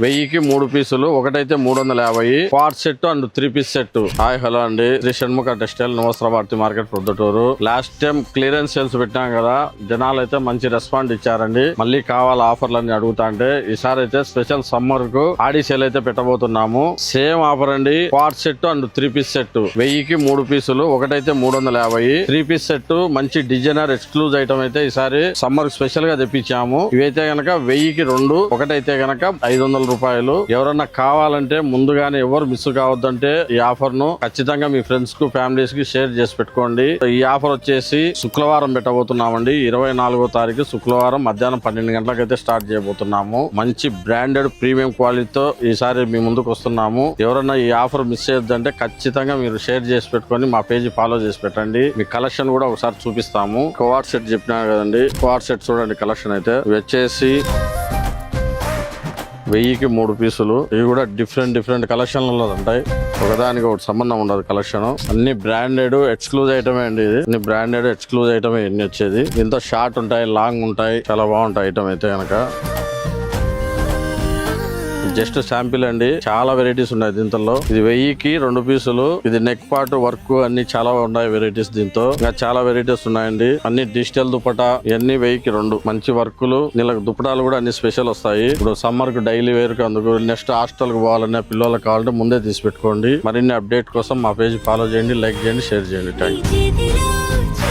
1000కి 3 పీసులు, ఒకటైతే 350. Quad set and 3 piece set. Hi hello అండి, శ్రీ షణ్ముఖ టెక్స్టైల్, నమస్కారం. Bharathi market Proddatur. Last time clearance sales పెట్టాం కదా, జనాలు అయితే మంచి రెస్పాండ్ ఇచ్చారండి. మళ్ళీ కావాల ఆఫర్లు అని అడుగుతా అంటే ఈసారి అయితే స్పెషల్ సమ్మర్ కు ఆడి సేల్ అయితే పెట్టబోతున్నాము. సేమ్ ఆఫర్ అండి. Quad set and 3 piece set. 1000కి 3 పీసులు, ఒకటైతే 350. 3 పీస్ సెట్ మంచి డిజైనర్ ఎక్స్క్లూజ్ ఐటమ్ అయితే ఈసారి సమ్మర్ స్పెషల్ గా తెప్పించాము. ఇవైతే గనక 1000కి 2, ఒకటైతే గనక 500 రూపాయలు. ఎవరన్నా కావాలంటే ముందుగానే ఎవరు మిస్ కావద్దంటే ఈ ఆఫర్ ను ఖచ్చితంగా మీ ఫ్రెండ్స్ కు ఫ్యామిలీస్ కి షేర్ చేసి పెట్టుకోండి. ఈ ఆఫర్ వచ్చేసి శుక్రవారం పెట్టబోతున్నామండి. 24వ తారీఖు శుక్రవారం మధ్యాహ్నం 12 గంటలకైతే స్టార్ట్ చేయబోతున్నాము. మంచి బ్రాండెడ్ ప్రీమియం క్వాలిటీతో ఈసారి మీ ముందుకు వస్తున్నాము. ఎవరన్నా ఈ ఆఫర్ మిస్ చేయొద్దంటే ఖచ్చితంగా మీరు షేర్ చేసి పెట్టుకొని మా పేజ్ ఫాలో చేసి పెట్టండి. మీ కలెక్షన్ కూడా ఒకసారి చూపిస్తాము. క్వాడ్ సెట్ చెప్పినా కదండి, క్వాడ్ సెట్ చూడండి కలెక్షన్ అయితే. ఇవి వచ్చేసి 1000కి 3 పీసులు. ఇవి కూడా డిఫరెంట్ కలెక్షన్లలో ఉంటాయి. ఒకదానికి ఒకటి సంబంధం ఉండదు కలెక్షన్. అన్ని బ్రాండెడ్ ఎక్స్క్లూజ్ ఐటమే అండి. ఇది అన్ని బ్రాండెడ్ ఎక్స్క్లూజ్ ఐటమే ఇన్ని వచ్చేది. దీంతో షార్ట్ ఉంటాయి, లాంగ్ ఉంటాయి, చాలా బాగుంటాయి ఐటమ్ అయితే కనుక. జస్ట్ శాంపిల్ అండి, చాలా వెరైటీస్ ఉన్నాయి దీంట్లో. ఇది 1000కి 2 పీసులు. ఇది నెక్ పార్ట్ వర్క్ అన్ని చాలా ఉన్నాయి వెరైటీస్. దీంతో ఇంకా చాలా వెరైటీస్ ఉన్నాయండి. అన్ని డిజిటల్ దుపటా, ఇవన్నీ 1000కి 2. మంచి వర్కులు, నీళ్ళకి దుపటాలు కూడా అన్ని స్పెషల్ వస్తాయి. ఇప్పుడు సమ్మర్ కు డైలీ వేర్ కు, అందుకు నెక్స్ట్ హాస్టల్ కు పోవాలనే పిల్లలకు కావాలంటే ముందే తీసి పెట్టుకోండి. మరిన్ని అప్డేట్ కోసం మా పేజ్ ఫాలో చేయండి, లైక్ చేయండి, షేర్ చేయండి. Thank you.